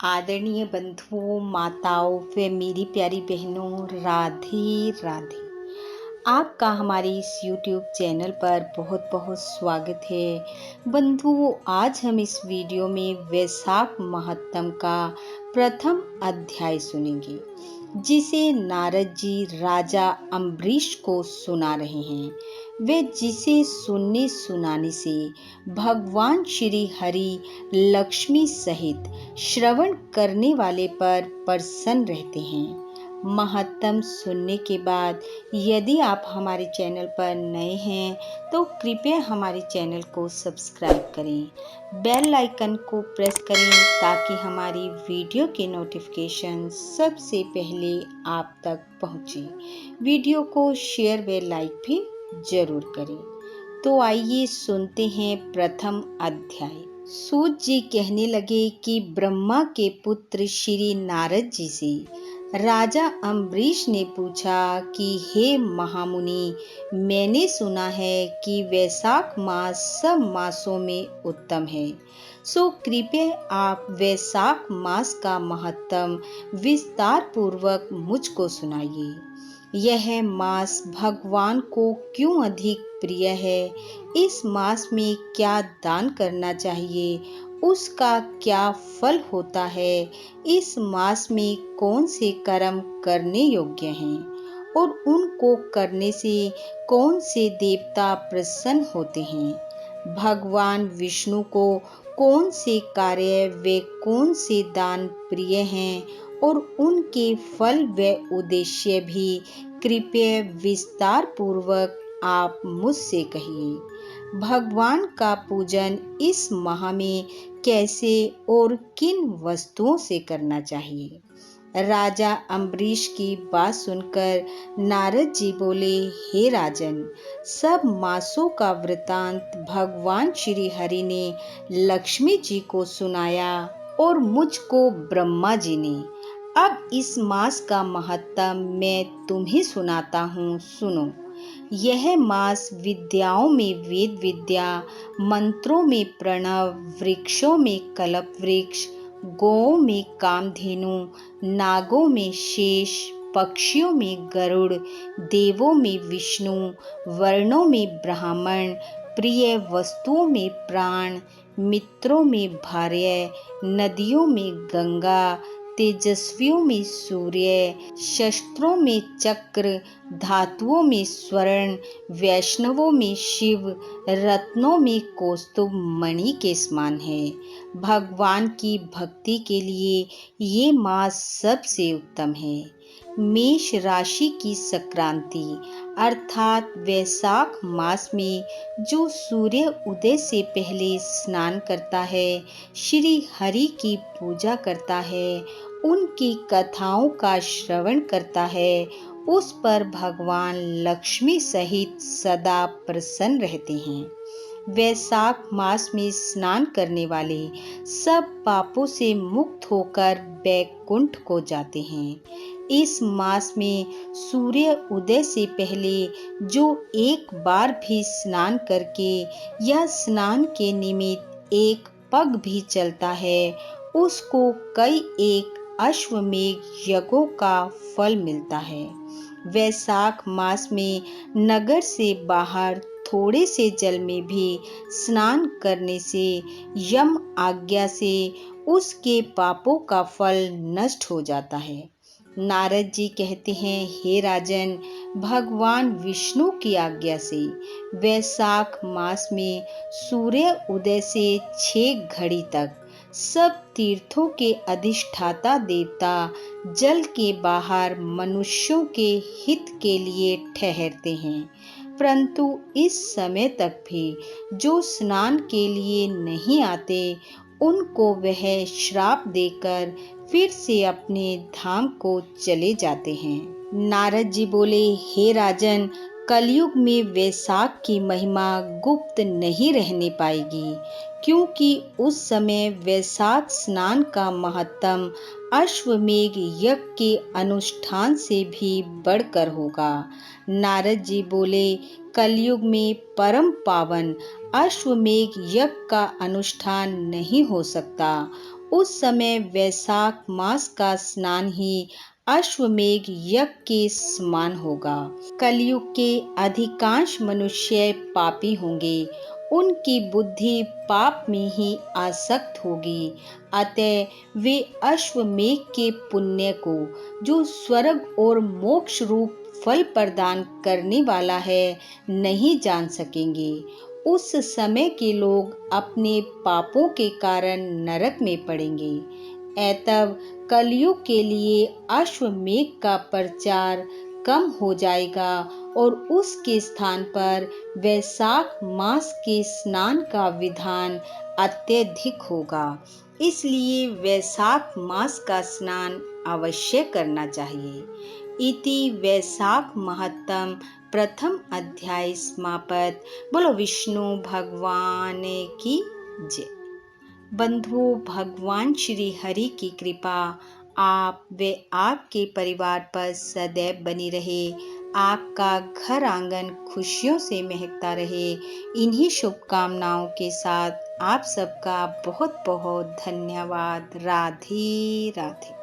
आदरणीय बंधुओं, माताओं व मेरी प्यारी बहनों, राधे राधे। आपका हमारे इस YouTube चैनल पर बहुत बहुत स्वागत है। बंधुओं, आज हम इस वीडियो में वैशाख महात्म का प्रथम अध्याय सुनेंगे, जिसे नारद जी राजा अम्बरीश को सुना रहे हैं। वे जिसे सुनने सुनाने से भगवान श्री हरि लक्ष्मी सहित श्रवण करने वाले पर प्रसन्न रहते हैं। महात्म सुनने के बाद यदि आप हमारे चैनल पर नए हैं तो कृपया हमारे चैनल को सब्सक्राइब करें, बेल आइकन को प्रेस करें ताकि हमारी वीडियो के नोटिफिकेशन सबसे पहले आप तक पहुंचे। वीडियो को शेयर व लाइक भी जरूर करें। तो आइए सुनते हैं प्रथम अध्याय। सूत जी कहने लगे कि ब्रह्मा के पुत्र श्री नारद जी से राजा अम्बरीश ने पूछा कि हे महामुनि, मैंने सुना है कि वैशाख मास सब मासों में उत्तम है, सो कृपया आप वैशाख मास का महत्व विस्तार पूर्वक मुझको सुनाइए। यह मास भगवान को क्यों अधिक प्रिय है, इस मास में क्या दान करना चाहिए, उसका क्या फल होता है, इस मास में कौन से कर्म करने योग्य हैं और उनको करने से कौन से देवता प्रसन्न होते हैं, भगवान विष्णु को कौन से कार्य व कौन से दान प्रिय हैं और उनके फल व उद्देश्य भी कृपया विस्तार पूर्वक आप मुझसे कहिए। भगवान का पूजन इस माह में कैसे और किन वस्तुओं से करना चाहिए। राजा अम्बरीश की बात सुनकर नारद जी बोले, हे राजन, सब मासों का वृतांत भगवान श्री हरि ने लक्ष्मी जी को सुनाया और मुझको ब्रह्मा जी ने। अब इस मास का महत्व मैं तुम्हें सुनाता हूँ, सुनो। यह मास विद्याओं में वेद विद्या, मंत्रों में प्रणव, वृक्षों में कल्प वृक्ष, गौओं में कामधेनु, नागों में शेष, पक्षियों में गरुड़, देवों में विष्णु, वर्णों में ब्राह्मण, प्रिय वस्तुओं में प्राण, मित्रों में भार्य, नदियों में गंगा, तेजस्वियों में सूर्य, शस्त्रों में चक्र, धातुओं में स्वर्ण, वैष्णवों में शिव, रत्नों में कौस्तुभ मणि के समान है। भगवान की भक्ति के लिए ये मास सबसे उत्तम है। मेष राशि की संक्रांति अर्थात वैशाख मास में जो सूर्य उदय से पहले स्नान करता है, श्री हरि की पूजा करता है, उनकी कथाओं का श्रवण करता है, उस पर भगवान लक्ष्मी सहित सदा प्रसन्न रहते हैं। वैशाख मास में स्नान करने वाले सब पापों से मुक्त होकर बैकुंठ को जाते हैं। इस मास में सूर्य उदय से पहले जो एक बार भी स्नान करके या स्नान के निमित्त एक पग भी चलता है, उसको कई एक अश्वमेघ यज्ञों का फल मिलता है। वैशाख मास में नगर से बाहर थोड़े से जल में भी स्नान करने से यम आज्ञा से उसके पापों का फल नष्ट हो जाता है। नारद जी कहते हैं, हे राजन, भगवान विष्णु की आज्ञा से वैशाख मास में सूर्य उदय से 6 घड़ी तक सब तीर्थों के अधिष्ठाता देवता जल के बाहर मनुष्यों के हित के लिए ठहरते हैं, परंतु इस समय तक भी जो स्नान के लिए नहीं आते, उनको वह श्राप देकर फिर से अपने धाम को चले जाते हैं। नारद जी बोले, हे राजन, कलयुग में वैशाख की महिमा गुप्त नहीं रहने पाएगी, क्योंकि उस समय वैशाख स्नान का महत्व अश्वमेघ यज्ञ के अनुष्ठान से भी बढ़कर होगा। नारद जी बोले, कलयुग में परम पावन अश्वमेघ यज्ञ का अनुष्ठान नहीं हो सकता, उस समय वैशाख मास का स्नान ही अश्वमेध यज्ञ के समान होगा। कलयुग के अधिकांश मनुष्य पापी होंगे, उनकी बुद्धि पाप में ही आसक्त होगी। अतः वे अश्वमेध के पुण्य को, जो स्वर्ग और मोक्ष रूप फल प्रदान करने वाला है, नहीं जान सकेंगे। उस समय के लोग अपने पापों के कारण नरक में पड़ेंगे। तब कलयुग के लिए अश्वमेध का प्रचार कम हो जाएगा और उसके स्थान पर वैशाख मास के स्नान का विधान अत्यधिक होगा। इसलिए वैशाख मास का स्नान अवश्य करना चाहिए। इति वैशाख महत्तम प्रथम अध्याय समाप्त। बोलो विष्णु भगवान की जय। बंधुओं, भगवान श्री हरि की कृपा आप व आपके परिवार पर सदैव बनी रहे। आपका घर आंगन खुशियों से महकता रहे। इन्हीं शुभकामनाओं के साथ आप सबका बहुत बहुत धन्यवाद। राधे राधे।